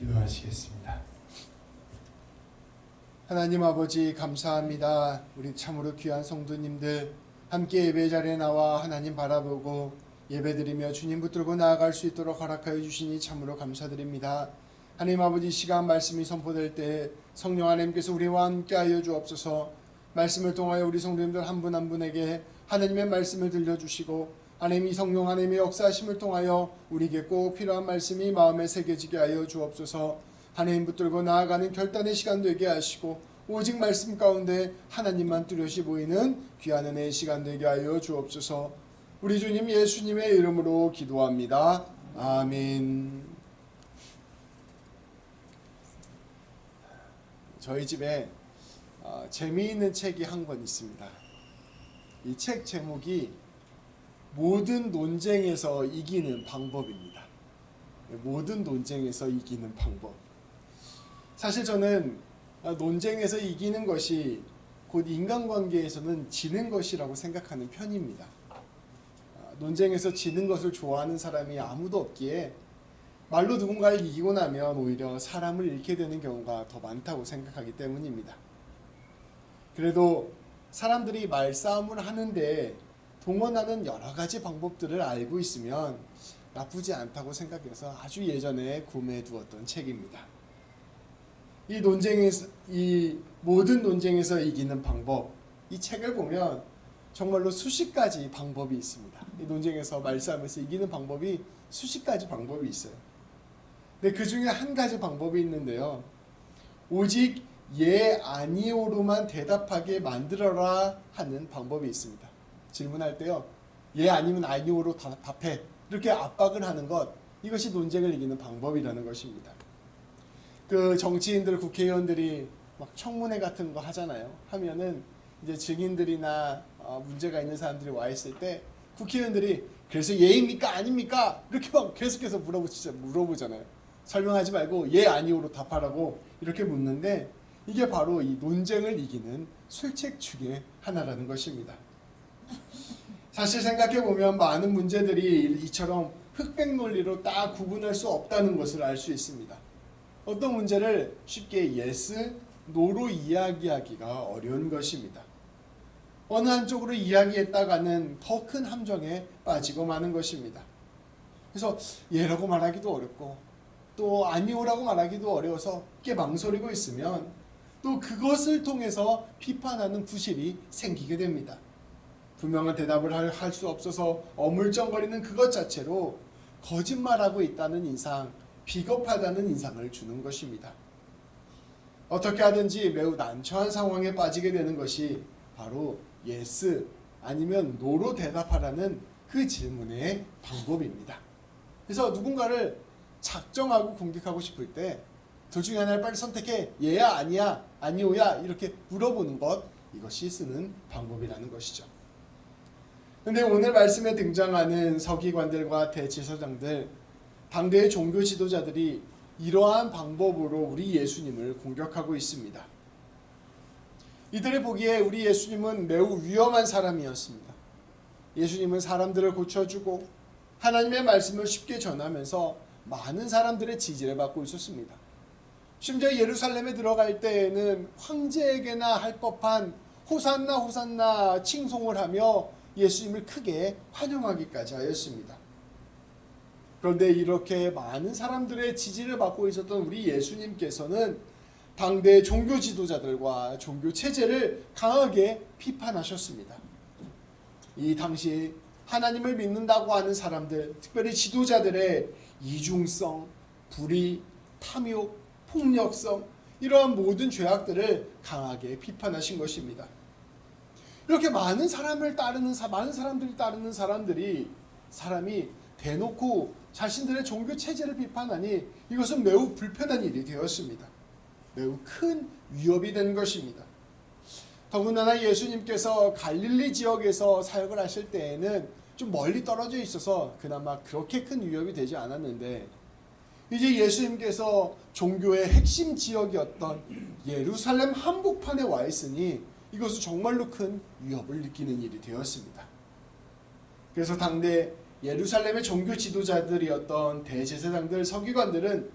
기도하시겠습니다. 하나님 아버지 감사합니다. 우리 참으로 귀한 성도님들 함께 예배 자리에 나와 하나님 바라보고 예배드리며 주님 붙들고 나아갈 수 있도록 허락하여 주시니 참으로 감사드립니다. 하나님 아버지 시간 말씀이 선포될 때 성령 하나님께서 우리와 함께하여 주옵소서. 말씀을 통하여 우리 성도님들 한 분 한 분에게 하나님의 말씀을 들려주시고 하나님 이 성령 하나님의 역사하심을 통하여 우리에게 꼭 필요한 말씀이 마음에 새겨지게 하여 주옵소서. 하나님 붙들고 나아가는 결단의 시간 되게 하시고 오직 말씀 가운데 하나님만 뚜렷이 보이는 귀한 은혜의 시간 되게 하여 주옵소서. 우리 주님 예수님의 이름으로 기도합니다. 아멘. 저희 집에 재미있는 책이 한 권 있습니다. 이 책 제목이 모든 논쟁에서 이기는 방법입니다. 모든 논쟁에서 이기는 방법. 사실 저는 논쟁에서 이기는 것이 곧 인간관계에서는 지는 것이라고 생각하는 편입니다. 논쟁에서 지는 것을 좋아하는 사람이 아무도 없기에 말로 누군가를 이기고 나면 오히려 사람을 잃게 되는 경우가 더 많다고 생각하기 때문입니다. 그래도 사람들이 말싸움을 하는데 동원하는 여러 가지 방법들을 알고 있으면 나쁘지 않다고 생각해서 아주 예전에 구매해 두었던 책입니다. 이 모든 논쟁에서 이기는 방법, 이 책을 보면 정말로 수십 가지 방법이 있습니다. 이 논쟁에서 말싸움에서 이기는 방법이 수십 가지 방법이 있어요. 근데 그 중에 한 가지 방법이 있는데요. 오직 예 아니오로만 대답하게 만들어라 하는 방법이 있습니다. 질문할 때요. 예 아니면 아니오로 답해. 이렇게 압박을 하는 것, 이것이 논쟁을 이기는 방법이라는 것입니다. 그 정치인들, 국회의원들이 막 청문회 같은 거 하잖아요. 하면은 이제 증인들이나 문제가 있는 사람들이 와 있을 때 국회의원들이 그래서 예입니까 아닙니까? 이렇게 막 계속해서 물어보잖아요. 설명하지 말고 예 아니오로 답하라고 이렇게 묻는데 이게 바로 이 논쟁을 이기는 술책 중에 하나라는 것입니다. 사실 생각해보면 많은 문제들이 이처럼 흑백 논리로 딱 구분할 수 없다는 것을 알 수 있습니다. 어떤 문제를 쉽게 yes, no로 이야기하기가 어려운 것입니다. 어느 한쪽으로 이야기했다가는 더 큰 함정에 빠지고 마는 것입니다. 그래서 예라고 말하기도 어렵고 또 아니오라고 말하기도 어려워서 꽤 망설이고 있으면 또 그것을 통해서 비판하는 부실이 생기게 됩니다. 분명한 대답을 할 수 없어서 어물쩡거리는 그것 자체로 거짓말하고 있다는 인상, 비겁하다는 인상을 주는 것입니다. 어떻게 하든지 매우 난처한 상황에 빠지게 되는 것이 바로 yes 아니면 no로 대답하라는 그 질문의 방법입니다. 그래서 누군가를 작정하고 공격하고 싶을 때 둘 중에 하나를 빨리 선택해. 예야 아니야 아니오야 이렇게 물어보는 것, 이것이 쓰는 방법이라는 것이죠. 그런데 오늘 말씀에 등장하는 서기관들과 대제사장들, 당대의 종교 지도자들이 이러한 방법으로 우리 예수님을 공격하고 있습니다. 이들이 보기에 우리 예수님은 매우 위험한 사람이었습니다. 예수님은 사람들을 고쳐주고 하나님의 말씀을 쉽게 전하면서 많은 사람들의 지지를 받고 있었습니다. 심지어 예루살렘에 들어갈 때에는 황제에게나 할 법한 호산나 호산나 칭송을 하며 예수님을 크게 환영하기까지 하였습니다. 그런데 이렇게 많은 사람들의 지지를 받고 있었던 우리 예수님께서는 당대 종교 지도자들과 종교 체제를 강하게 비판하셨습니다. 이 당시 하나님을 믿는다고 하는 사람들, 특별히 지도자들의 이중성, 불의, 탐욕, 폭력성, 이러한 모든 죄악들을 강하게 비판하신 것입니다. 이렇게 많은 사람들이 따르는 사람이 대놓고 자신들의 종교 체제를 비판하니 이것은 매우 불편한 일이 되었습니다. 매우 큰 위협이 된 것입니다. 더군다나 예수님께서 갈릴리 지역에서 사역을 하실 때에는 좀 멀리 떨어져 있어서 그나마 그렇게 큰 위협이 되지 않았는데, 이제 예수님께서 종교의 핵심 지역이었던 예루살렘 한복판에 와 있으니 이것은 정말로 큰 위협을 느끼는 일이 되었습니다. 그래서 당대 예루살렘의 종교 지도자들이었던 대제사장들, 서기관들은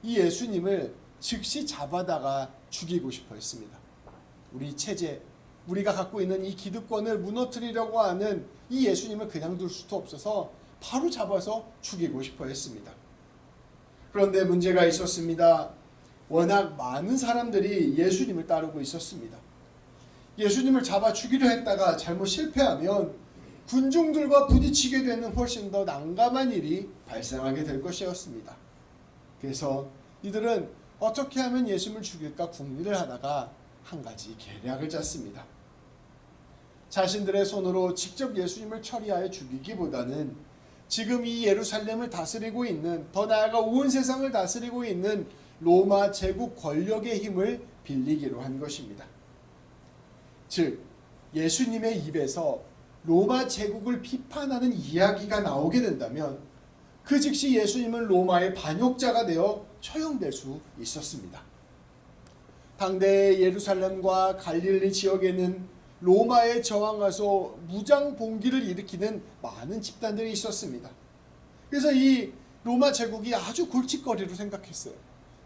이 예수님을 즉시 잡아다가 죽이고 싶어 했습니다. 우리 체제, 우리가 갖고 있는 이 기득권을 무너뜨리려고 하는 이 예수님을 그냥 둘 수도 없어서 바로 잡아서 죽이고 싶어 했습니다. 그런데 문제가 있었습니다. 워낙 많은 사람들이 예수님을 따르고 있었습니다. 예수님을 잡아 죽이려 했다가 잘못 실패하면 군중들과 부딪히게 되는 훨씬 더 난감한 일이 발생하게 될 것이었습니다. 그래서 이들은 어떻게 하면 예수님을 죽일까 궁리를 하다가 한 가지 계략을 짰습니다. 자신들의 손으로 직접 예수님을 처리하여 죽이기보다는 지금 이 예루살렘을 다스리고 있는, 더 나아가 온 세상을 다스리고 있는 로마 제국 권력의 힘을 빌리기로 한 것입니다. 즉 예수님의 입에서 로마 제국을 비판하는 이야기가 나오게 된다면 그 즉시 예수님은 로마의 반역자가 되어 처형될 수 있었습니다. 당대 예루살렘과 갈릴리 지역에는 로마에 저항해서 무장 봉기를 일으키는 많은 집단들이 있었습니다. 그래서 이 로마 제국이 아주 골칫거리로 생각했어요.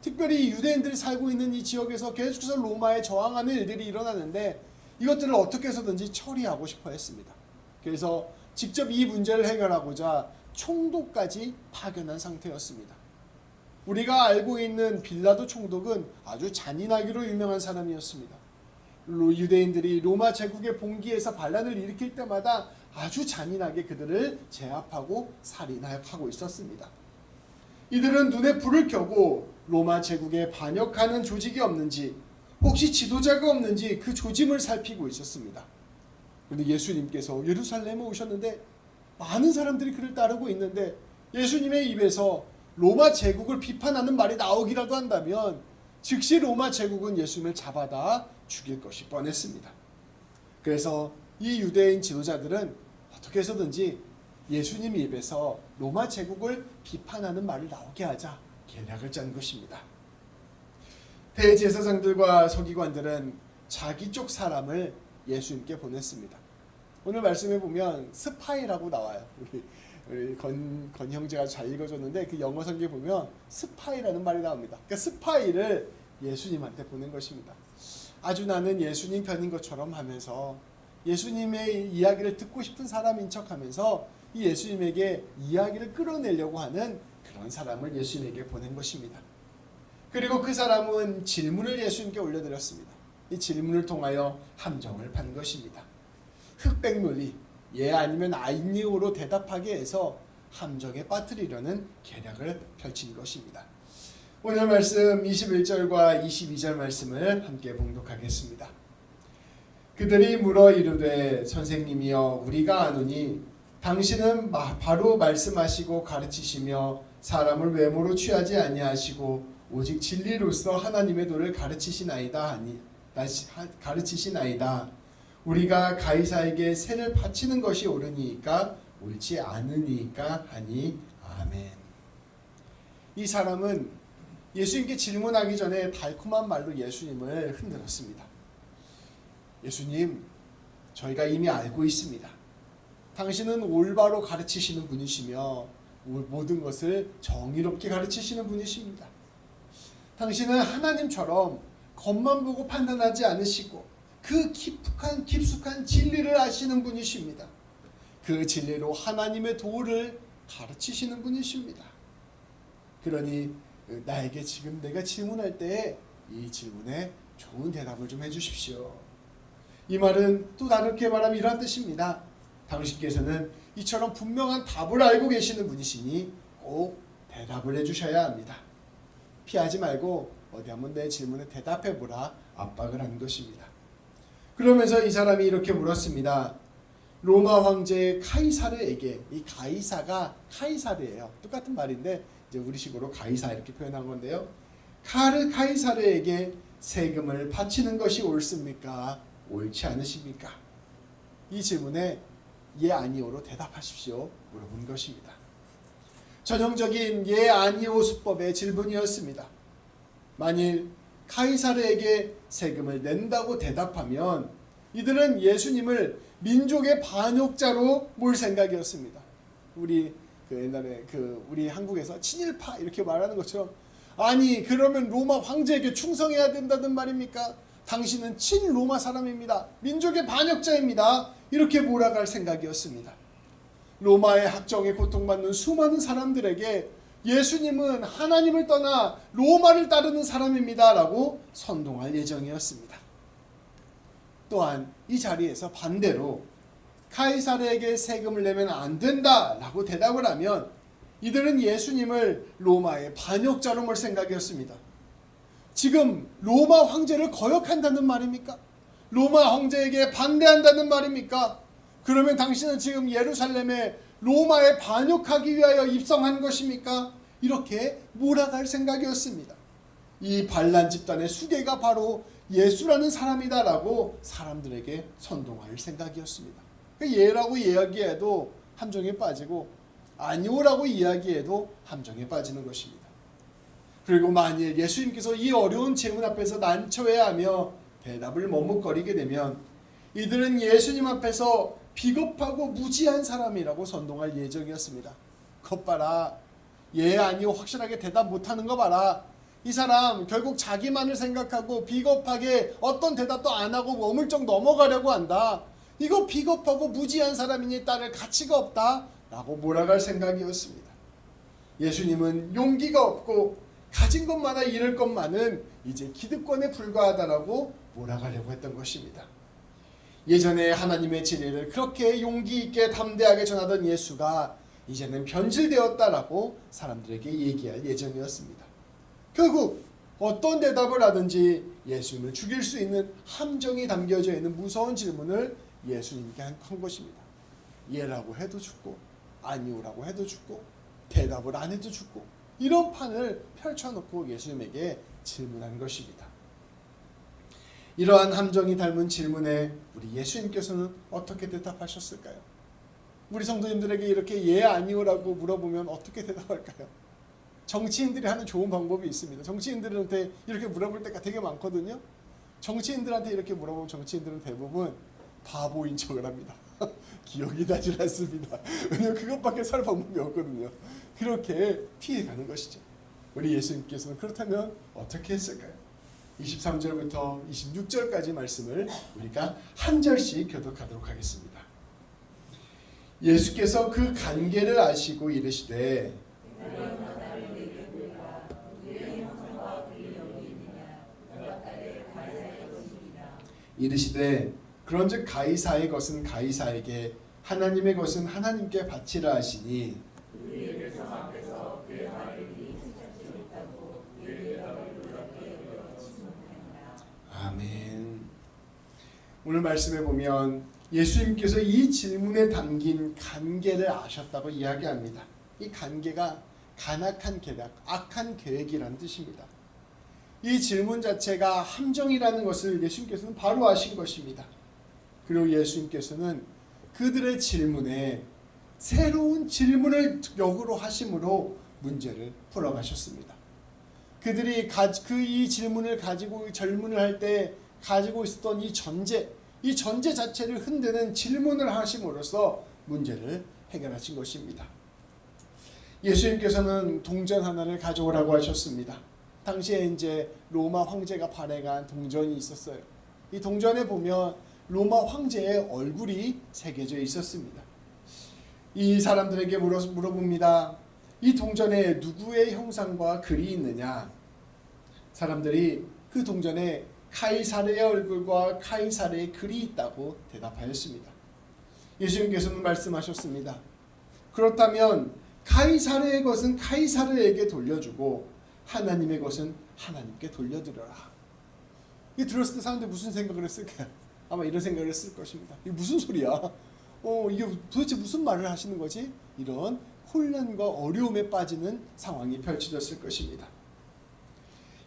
특별히 유대인들이 살고 있는 이 지역에서 계속해서 로마에 저항하는 일들이 일어나는데 이것들을 어떻게 해서든지 처리하고 싶어 했습니다. 그래서 직접 이 문제를 해결하고자 총독까지 파견한 상태였습니다. 우리가 알고 있는 빌라도 총독은 아주 잔인하기로 유명한 사람이었습니다. 유대인들이 로마 제국의 봉기에서 반란을 일으킬 때마다 아주 잔인하게 그들을 제압하고 살인하고 있었습니다. 이들은 눈에 불을 켜고 로마 제국에 반역하는 조직이 없는지, 혹시 지도자가 없는지 그 조짐을 살피고 있었습니다. 그런데 예수님께서 예루살렘에 오셨는데 많은 사람들이 그를 따르고 있는데 예수님의 입에서 로마 제국을 비판하는 말이 나오기라도 한다면 즉시 로마 제국은 예수님을 잡아다 죽일 것이 뻔했습니다. 그래서 이 유대인 지도자들은 어떻게 해서든지 예수님 입에서 로마 제국을 비판하는 말을 나오게 하자 계략을 짠 것입니다. 대제사장들과 서기관들은 자기 쪽 사람을 예수님께 보냈습니다. 오늘 말씀에 보면 스파이라고 나와요. 우리 건 형제가 잘 읽어줬는데 그 영어 성경에 보면 스파이라는 말이 나옵니다. 그러니까 스파이를 예수님한테 보낸 것입니다. 아주 나는 예수님 편인 것처럼 하면서 예수님의 이야기를 듣고 싶은 사람인 척하면서 이 예수님에게 이야기를 끌어내려고 하는 그런 사람을 예수님에게 보낸 것입니다. 그리고 그 사람은 질문을 예수님께 올려드렸습니다. 이 질문을 통하여 함정을 판 것입니다. 흑백 논리, 예 아니면 아니오로 대답하게 해서 함정에 빠뜨리려는 계략을 펼친 것입니다. 오늘 말씀 21절과 22절 말씀을 함께 봉독하겠습니다. 그들이 물어 이르되 선생님이여 우리가 아노니 당신은 바로 말씀하시고 가르치시며 사람을 외모로 취하지 아니하시고 오직 진리로서 하나님의 도를 가르치시나이다. 우리가 가이사에게 세를 바치는 것이 옳으니까 옳지 않으니까 하니 아멘. 이 사람은 예수님께 질문하기 전에 달콤한 말로 예수님을 흔들었습니다. 예수님, 저희가 이미 알고 있습니다. 당신은 올바로 가르치시는 분이시며 모든 것을 정의롭게 가르치시는 분이십니다. 당신은 하나님처럼 겉만 보고 판단하지 않으시고 그 깊숙한 진리를 아시는 분이십니다. 그 진리로 하나님의 도를 가르치시는 분이십니다. 그러니 나에게 지금 내가 질문할 때 이 질문에 좋은 대답을 좀 해주십시오. 이 말은 또 다르게 말하면 이러한 뜻입니다. 당신께서는 이처럼 분명한 답을 알고 계시는 분이시니 꼭 대답을 해주셔야 합니다. 피하지 말고 어디 한번 내 질문에 대답해보라 압박을 한 것입니다. 그러면서 이 사람이 이렇게 물었습니다. 로마 황제 카이사르에게, 이 가이사가 카이사르예요. 똑같은 말인데 이제 우리식으로 가이사 이렇게 표현한 건데요. 카이사르에게 세금을 바치는 것이 옳습니까? 옳지 않으십니까? 이 질문에 예 아니오로 대답하십시오 물어본 것입니다. 전형적인 예 아니오 수법의 질문이었습니다. 만일 카이사르에게 세금을 낸다고 대답하면 이들은 예수님을 민족의 반역자로 몰 생각이었습니다. 우리 옛날에 우리 한국에서 친일파 이렇게 말하는 것처럼 아니 그러면 로마 황제에게 충성해야 된다는 말입니까? 당신은 친로마 사람입니다. 민족의 반역자입니다. 이렇게 몰아갈 생각이었습니다. 로마의 학정에 고통받는 수많은 사람들에게 예수님은 하나님을 떠나 로마를 따르는 사람입니다 라고 선동할 예정이었습니다. 또한 이 자리에서 반대로 카이사르에게 세금을 내면 안 된다 라고 대답을 하면 이들은 예수님을 로마의 반역자로 볼 생각이었습니다. 지금 로마 황제를 거역한다는 말입니까? 로마 황제에게 반대한다는 말입니까? 그러면 당신은 지금 예루살렘에 로마에 반역하기 위하여 입성한 것입니까? 이렇게 몰아갈 생각이었습니다. 이 반란 집단의 수괴가 바로 예수라는 사람이다라고 사람들에게 선동할 생각이었습니다. 예라고 이야기해도 함정에 빠지고 아니오라고 이야기해도 함정에 빠지는 것입니다. 그리고 만일 예수님께서 이 어려운 질문 앞에서 난처해하며 대답을 머뭇거리게 되면 이들은 예수님 앞에서 비겁하고 무지한 사람이라고 선동할 예정이었습니다. 것 봐라. 예 아니오 확실하게 대답 못하는 거 봐라. 이 사람 결국 자기만을 생각하고 비겁하게 어떤 대답도 안 하고 머물쩍 넘어가려고 한다. 이거 비겁하고 무지한 사람이니 따를 가치가 없다 라고 몰아갈 생각이었습니다. 예수님은 용기가 없고 가진 것마다 잃을 것만은 이제 기득권에 불과하다라고 몰아가려고 했던 것입니다. 예전에 하나님의 진리를 그렇게 용기 있게 담대하게 전하던 예수가 이제는 변질되었다라고 사람들에게 얘기할 예정이었습니다. 결국 어떤 대답을 하든지 예수님을 죽일 수 있는 함정이 담겨져 있는 무서운 질문을 예수님께 한 것입니다. 예라고 해도 죽고 아니오라고 해도 죽고 대답을 안 해도 죽고 이런 판을 펼쳐놓고 예수님에게 질문한 것입니다. 이러한 함정이 닮은 질문에 우리 예수님께서는 어떻게 대답하셨을까요? 우리 성도님들에게 이렇게 예 아니오라고 물어보면 어떻게 대답할까요? 정치인들이 하는 좋은 방법이 있습니다. 정치인들한테 이렇게 물어볼 때가 되게 많거든요. 정치인들한테 이렇게 물어보면 정치인들은 대부분 바보인 척을 합니다. 기억이 나질 않습니다. 왜냐하면 그것밖에 살 방법이 없거든요. 그렇게 피해가는 것이죠. 우리 예수님께서는 그렇다면 어떻게 했을까요? 23절부터 26절까지 말씀을 우리가 한 절씩 교독하도록 하겠습니다. 예수께서 그 관계를 아시고 이르시되 그런즉 가이사의 것은 가이사에게 하나님의 것은 하나님께 바치라 하시니 아멘. 오늘 말씀에 보면 예수님께서 이 질문에 담긴 관계를 아셨다고 이야기합니다. 이 관계가 간악한 계략, 악한 계획이라는 뜻입니다. 이 질문 자체가 함정이라는 것을 예수님께서는 바로 아신 것입니다. 그리고 예수님께서는 그들의 질문에 새로운 질문을 역으로 하심으로 문제를 풀어가셨습니다. 그들이 이 질문을 가지고 질문을 할 때 가지고 있었던 이 전제 자체를 흔드는 질문을 하심으로써 문제를 해결하신 것입니다. 예수님께서는 동전 하나를 가져오라고 하셨습니다. 당시에 이제 로마 황제가 발행한 동전이 있었어요. 이 동전에 보면 로마 황제의 얼굴이 새겨져 있었습니다. 이 사람들에게 물어봅니다. 이 동전에 누구의 형상과 글이 있느냐? 사람들이 그 동전에 카이사르의 얼굴과 카이사르의 글이 있다고 대답하였습니다. 예수님께서는 말씀하셨습니다. 그렇다면 카이사르의 것은 카이사르에게 돌려주고 하나님의 것은 하나님께 돌려드려라. 이 들었을 때 사람들이 무슨 생각을 했을까요? 아마 이런 생각을 했을 것입니다. 이게 무슨 소리야? 이게 도대체 무슨 말을 하시는 거지? 이런 혼란과 어려움에 빠지는 상황이 펼쳐졌을 것입니다.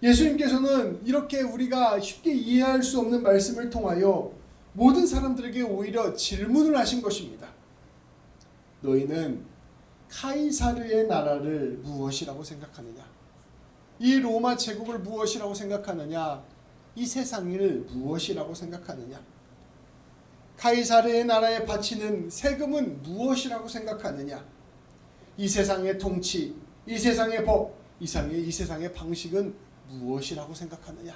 예수님께서는 이렇게 우리가 쉽게 이해할 수 없는 말씀을 통하여 모든 사람들에게 오히려 질문을 하신 것입니다. 너희는 카이사르의 나라를 무엇이라고 생각하느냐? 이 로마 제국을 무엇이라고 생각하느냐? 이 세상을 무엇이라고 생각하느냐? 카이사르의 나라에 바치는 세금은 무엇이라고 생각하느냐? 이 세상의 통치, 이 세상의 법, 이 세상의 방식은 무엇이라고 생각하느냐?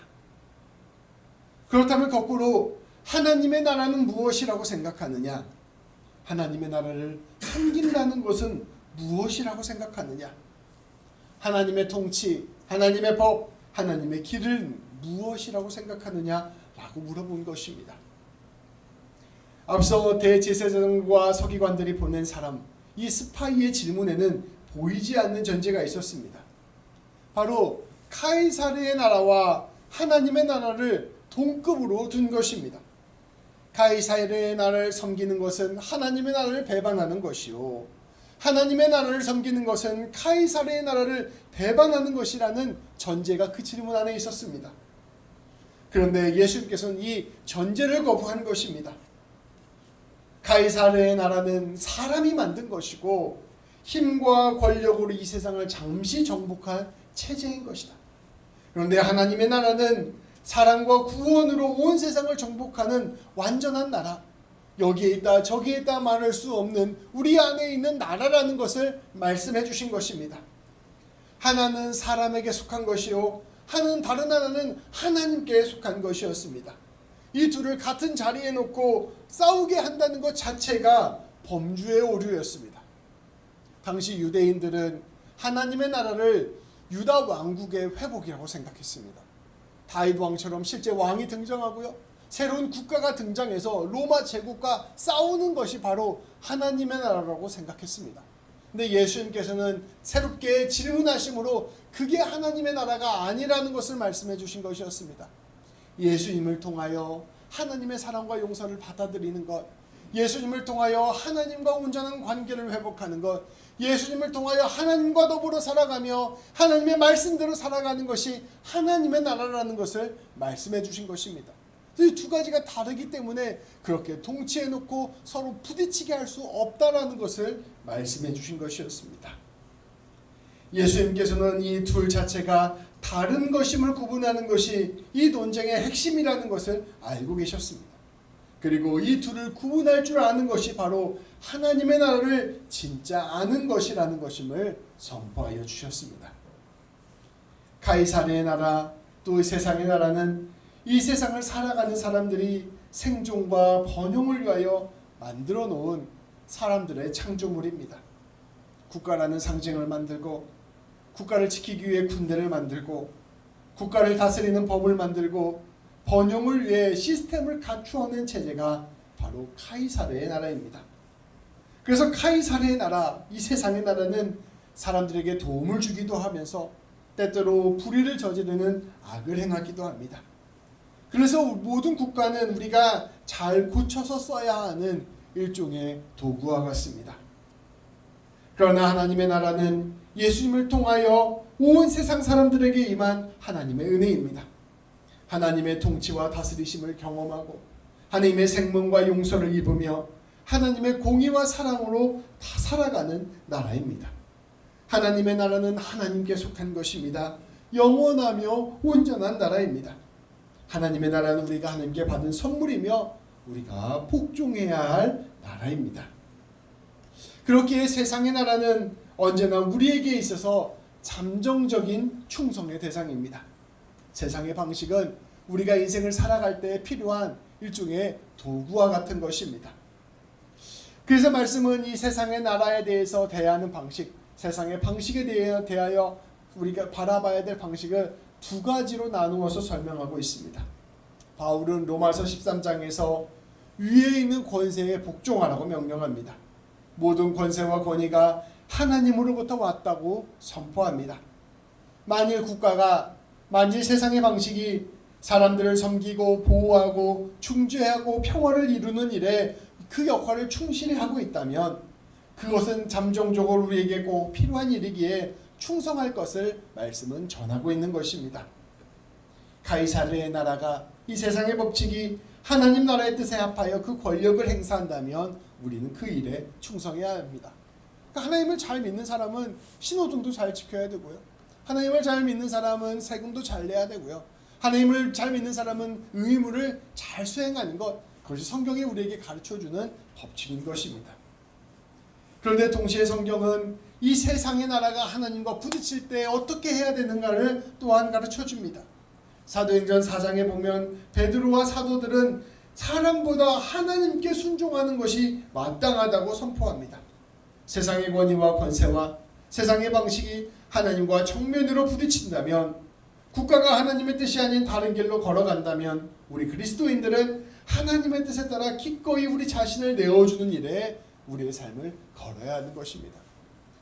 그렇다면 거꾸로 하나님의 나라는 무엇이라고 생각하느냐? 하나님의 나라를 섬긴다는 것은 무엇이라고 생각하느냐? 하나님의 통치, 하나님의 법, 하나님의 길은 무엇이라고 생각하느냐라고 물어본 것입니다. 앞서 대제사장과 서기관들이 보낸 사람, 이 스파이의 질문에는 보이지 않는 전제가 있었습니다. 바로 카이사르의 나라와 하나님의 나라를 동급으로 둔 것입니다. 카이사르의 나라를 섬기는 것은 하나님의 나라를 배반하는 것이요, 하나님의 나라를 섬기는 것은 카이사르의 나라를 배반하는 것이라는 전제가 그 질문 안에 있었습니다. 그런데 예수님께서는 이 전제를 거부한 것입니다. 카이사르의 나라는 사람이 만든 것이고 힘과 권력으로 이 세상을 잠시 정복한 체제인 것이다. 그런데 하나님의 나라는 사랑과 구원으로 온 세상을 정복하는 완전한 나라, 여기에 있다 저기에 있다 말할 수 없는 우리 안에 있는 나라라는 것을 말씀해 주신 것입니다. 하나는 사람에게 속한 것이요, 다른 하나는 하나님께 속한 것이었습니다. 이 둘을 같은 자리에 놓고 싸우게 한다는 것 자체가 범주의 오류였습니다. 당시 유대인들은 하나님의 나라를 유다 왕국의 회복이라고 생각했습니다. 다윗 왕처럼 실제 왕이 등장하고요, 새로운 국가가 등장해서 로마 제국과 싸우는 것이 바로 하나님의 나라라고 생각했습니다. 근데 예수님께서는 새롭게 질문하심으로 그게 하나님의 나라가 아니라는 것을 말씀해 주신 것이었습니다. 예수님을 통하여 하나님의 사랑과 용서를 받아들이는 것, 예수님을 통하여 하나님과 온전한 관계를 회복하는 것, 예수님을 통하여 하나님과 더불어 살아가며 하나님의 말씀대로 살아가는 것이 하나님의 나라라는 것을 말씀해 주신 것입니다. 이 두 가지가 다르기 때문에 그렇게 통치해 놓고 서로 부딪히게 할 수 없다라는 것을 말씀해 주신 것이었습니다. 예수님께서는 이 둘 자체가 다른 것임을 구분하는 것이 이 논쟁의 핵심이라는 것을 알고 계셨습니다. 그리고 이 둘을 구분할 줄 아는 것이 바로 하나님의 나라를 진짜 아는 것이라는 것임을 선포하여 주셨습니다. 카이사르의 나라, 또 세상의 나라는 이 세상을 살아가는 사람들이 생존과 번영을 위하여 만들어 놓은 사람들의 창조물입니다. 국가라는 상징을 만들고, 국가를 지키기 위해 군대를 만들고, 국가를 다스리는 법을 만들고, 번영을 위해 시스템을 갖추어낸 체제가 바로 카이사르의 나라입니다. 그래서 카이사르의 나라, 이 세상의 나라는 사람들에게 도움을 주기도 하면서 때때로 불의를 저지르는 악을 행하기도 합니다. 그래서 모든 국가는 우리가 잘 고쳐서 써야 하는 일종의 도구와 같습니다. 그러나 하나님의 나라는 예수님을 통하여 온 세상 사람들에게 임한 하나님의 은혜입니다. 하나님의 통치와 다스리심을 경험하고 하나님의 생명과 용서를 입으며 하나님의 공의와 사랑으로 다 살아가는 나라입니다. 하나님의 나라는 하나님께 속한 것입니다. 영원하며 온전한 나라입니다. 하나님의 나라는 우리가 하나님께 받은 선물이며 우리가 복종해야 할 나라입니다. 그렇기에 세상의 나라는 언제나 우리에게 있어서 잠정적인 충성의 대상입니다. 세상의 방식은 우리가 인생을 살아갈 때 필요한 일종의 도구와 같은 것입니다. 그래서 말씀은 이 세상의 나라에 대해서 대하는 방식, 세상의 방식에 대하여 우리가 바라봐야 될 방식을 두 가지로 나누어서 설명하고 있습니다. 바울은 로마서 13장에서 위에 있는 권세에 복종하라고 명령합니다. 모든 권세와 권위가 하나님으로부터 왔다고 선포합니다. 만일 세상의 방식이 사람들을 섬기고 보호하고 중재하고 평화를 이루는 일에 그 역할을 충실히 하고 있다면 그것은 잠정적으로 우리에게 꼭 필요한 일이기에 충성할 것을 말씀은 전하고 있는 것입니다. 카이사르의 나라가, 이 세상의 법칙이 하나님 나라의 뜻에 합하여 그 권력을 행사한다면 우리는 그 일에 충성해야 합니다. 그러니까 하나님을 잘 믿는 사람은 신호등도 잘 지켜야 되고요, 하나님을 잘 믿는 사람은 세금도 잘 내야 되고요, 하나님을 잘 믿는 사람은 의무를 잘 수행하는 것, 그것이 성경이 우리에게 가르쳐주는 법칙인 것입니다. 그런데 동시에 성경은 이 세상의 나라가 하나님과 부딪힐 때 어떻게 해야 되는가를 또한 가르쳐 줍니다. 사도행전 4장에 보면 베드로와 사도들은 사람보다 하나님께 순종하는 것이 마땅하다고 선포합니다. 세상의 권위와 권세와 세상의 방식이 하나님과 정면으로 부딪힌다면, 국가가 하나님의 뜻이 아닌 다른 길로 걸어간다면 우리 그리스도인들은 하나님의 뜻에 따라 기꺼이 우리 자신을 내어주는 일에 우리의 삶을 걸어야 하는 것입니다.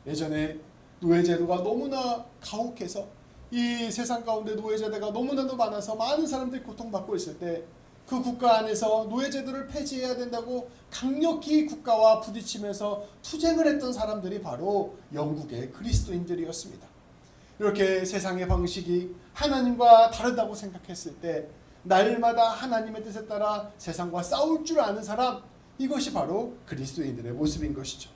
예전에 노예제도가 너무나 가혹해서 이 세상 가운데 노예제도가 너무나도 많아서 많은 사람들이 고통받고 있을 때 그 국가 안에서 노예제도를 폐지해야 된다고 강력히 국가와 부딪히면서 투쟁을 했던 사람들이 바로 영국의 그리스도인들이었습니다. 이렇게 세상의 방식이 하나님과 다르다고 생각했을 때 날마다 하나님의 뜻에 따라 세상과 싸울 줄 아는 사람, 이것이 바로 그리스도인들의 모습인 것이죠.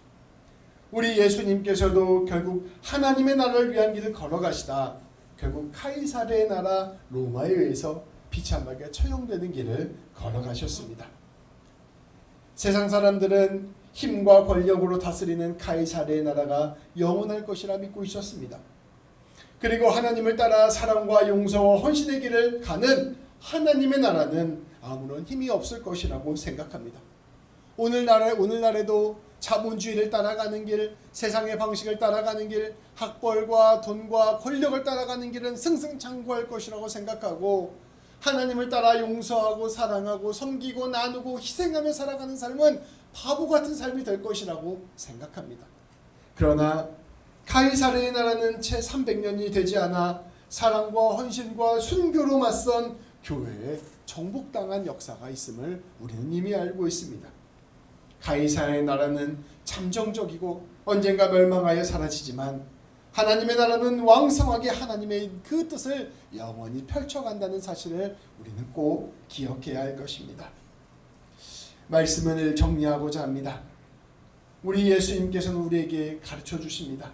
우리 예수님께서도 결국 하나님의 나라를 위한 길을 걸어가시다 결국 카이사르의 나라 로마에 의해서 비참하게 처형되는 길을 걸어가셨습니다. 세상 사람들은 힘과 권력으로 다스리는 카이사르의 나라가 영원할 것이라 믿고 있었습니다. 그리고 하나님을 따라 사랑과 용서와 헌신의 길을 가는 하나님의 나라는 아무런 힘이 없을 것이라고 생각합니다. 오늘날에도 자본주의를 따라가는 길, 세상의 방식을 따라가는 길, 학벌과 돈과 권력을 따라가는 길은 승승장구할 것이라고 생각하고, 하나님을 따라 용서하고 사랑하고 섬기고 나누고 희생하며 살아가는 삶은 바보 같은 삶이 될 것이라고 생각합니다. 그러나 카이사르의 나라는 채 300년이 되지 않아 사랑과 헌신과 순교로 맞선 교회에 정복당한 역사가 있음을 우리는 이미 알고 있습니다. 카이사르의 나라는 잠정적이고 언젠가 멸망하여 사라지지만 하나님의 나라는 왕성하게 하나님의 그 뜻을 영원히 펼쳐간다는 사실을 우리는 꼭 기억해야 할 것입니다. 말씀을 정리하고자 합니다. 우리 예수님께서는 우리에게 가르쳐 주십니다.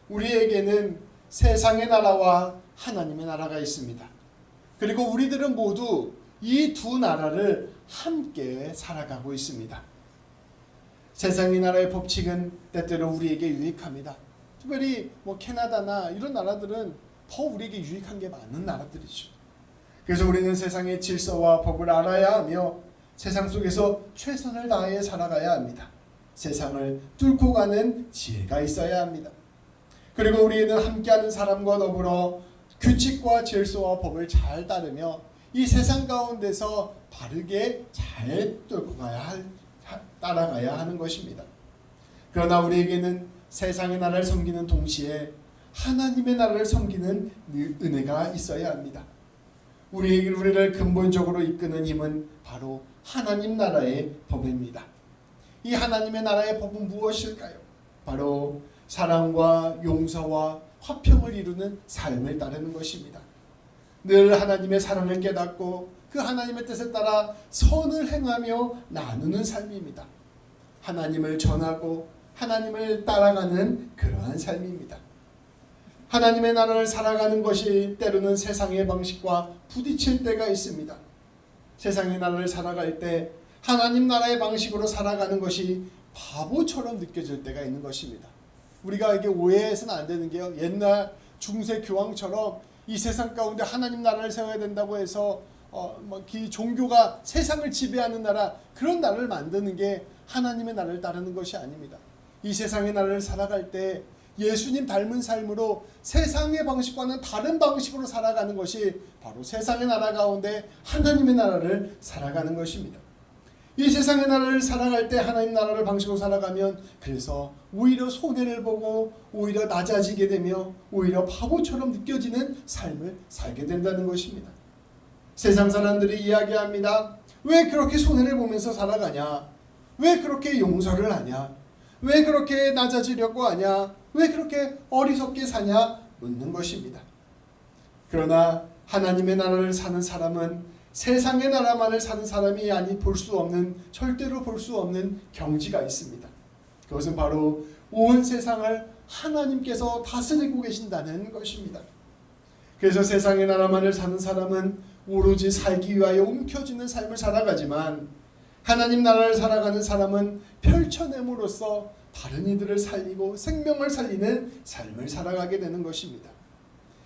우리에게는 세상의 나라와 하나님의 나라가 있습니다. 그리고 우리들은 모두 이 두 나라를 함께 살아가고 있습니다. 세상의 나라의 법칙은 때때로 우리에게 유익합니다. 특별히 캐나다나 이런 나라들은 더 우리에게 유익한 게 많은 나라들이죠. 그래서 우리는 세상의 질서와 법을 알아야 하며 세상 속에서 최선을 다해 살아가야 합니다. 세상을 뚫고 가는 지혜가 있어야 합니다. 그리고 우리는 함께하는 사람과 더불어 규칙과 질서와 법을 잘 따르며 이 세상 가운데서 바르게 잘 따라가야 하는 것입니다. 그러나 우리에게는 세상의 나라를 섬기는 동시에 하나님의 나라를 섬기는 은혜가 있어야 합니다. 우리를 근본적으로 이끄는 힘은 바로 하나님 나라의 법입니다. 이 하나님의 나라의 법은 무엇일까요? 바로 사랑과 용서와 화평을 이루는 삶을 따르는 것입니다. 늘 하나님의 사랑을 깨닫고 그 하나님의 뜻에 따라 선을 행하며 나누는 삶입니다. 하나님을 전하고 하나님을 따라가는 그러한 삶입니다. 하나님의 나라를 살아가는 것이 때로는 세상의 방식과 부딪힐 때가 있습니다. 세상의 나라를 살아갈 때 하나님 나라의 방식으로 살아가는 것이 바보처럼 느껴질 때가 있는 것입니다. 우리가 이게 오해해서는 안 되는 게요, 옛날 중세 교황처럼 이 세상 가운데 하나님 나라를 세워야 된다고 해서 종교가 세상을 지배하는 나라, 그런 나라를 만드는 게 하나님의 나라를 따르는 것이 아닙니다. 이 세상의 나라를 살아갈 때 예수님 닮은 삶으로 세상의 방식과는 다른 방식으로 살아가는 것이 바로 세상의 나라 가운데 하나님의 나라를 살아가는 것입니다. 이 세상의 나라를 살아갈 때 하나님 나라를 방식으로 살아가면 그래서 오히려 손해를 보고 오히려 낮아지게 되며 오히려 바보처럼 느껴지는 삶을 살게 된다는 것입니다. 세상 사람들이 이야기합니다. 왜 그렇게 손해를 보면서 살아가냐? 왜 그렇게 용서를 하냐? 왜 그렇게 낮아지려고 하냐? 왜 그렇게 어리석게 사냐? 묻는 것입니다. 그러나 하나님의 나라를 사는 사람은 세상의 나라만을 사는 사람이 아니 절대로 볼 수 없는 경지가 있습니다. 그것은 바로 온 세상을 하나님께서 다스리고 계신다는 것입니다. 그래서 세상의 나라만을 사는 사람은 오로지 살기 위하여 움켜쥐는 삶을 살아가지만 하나님 나라를 살아가는 사람은 펼쳐냄으로써 다른 이들을 살리고 생명을 살리는 삶을 살아가게 되는 것입니다.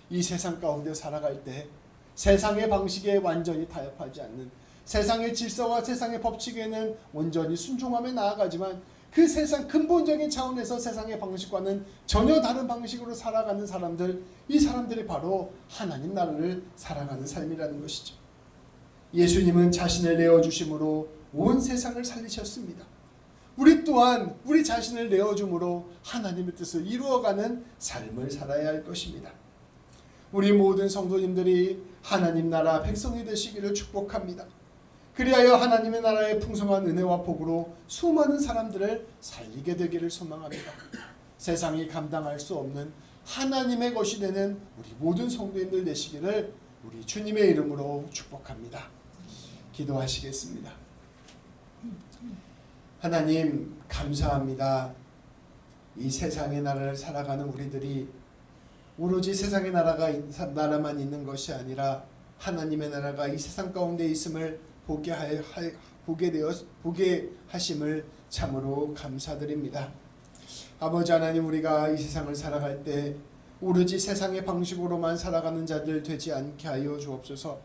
이 세상 가운데 살아갈 때 세상의 방식에 완전히 타협하지 않는, 세상의 질서와 세상의 법칙에는 온전히 순종하며 나아가지만 그 세상 근본적인 차원에서 세상의 방식과는 전혀 다른 방식으로 살아가는 사람들, 이 사람들이 바로 하나님 나라를 살아가는 삶이라는 것이죠. 예수님은 자신을 내어주심으로 온 세상을 살리셨습니다. 우리 또한 우리 자신을 내어줌으로 하나님의 뜻을 이루어가는 삶을 살아야 할 것입니다. 우리 모든 성도님들이 하나님 나라 백성이 되시기를 축복합니다. 그리하여 하나님의 나라의 풍성한 은혜와 복으로 수많은 사람들을 살리게 되기를 소망합니다. 세상이 감당할 수 없는 하나님의 것이 되는 우리 모든 성도님들 되시기를 우리 주님의 이름으로 축복합니다. 기도하시겠습니다. 하나님 감사합니다. 이 세상의 나라를 살아가는 우리들이 오로지 세상의 나라만 있는 것이 아니라 하나님의 나라가 이 세상 가운데 있음을 보게 하심을 참으로 감사드립니다. 아버지 하나님, 우리가 이 세상을 살아갈 때 오로지 세상의 방식으로만 살아가는 자들 되지 않게 하여 주옵소서.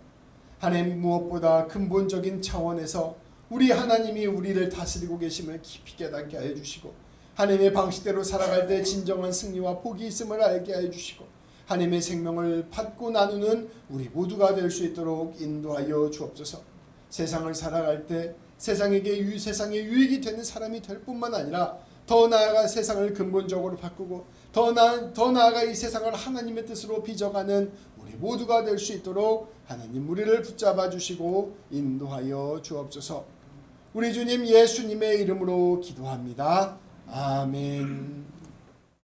하나님, 무엇보다 근본적인 차원에서 우리 하나님이 우리를 다스리고 계심을 깊이 깨닫게 하여 주시고, 하나님의 방식대로 살아갈 때 진정한 승리와 복이 있음을 알게 하여 주시고, 하나님의 생명을 받고 나누는 우리 모두가 될 수 있도록 인도하여 주옵소서. 세상을 살아갈 때 세상에 유익이 되는 사람이 될 뿐만 아니라 더 나아가 세상을 근본적으로 바꾸고 더 나아가 이 세상을 하나님의 뜻으로 빚어가는 우리 모두가 될 수 있도록 하나님 우리를 붙잡아 주시고 인도하여 주옵소서. 우리 주님 예수님의 이름으로 기도합니다. 아멘.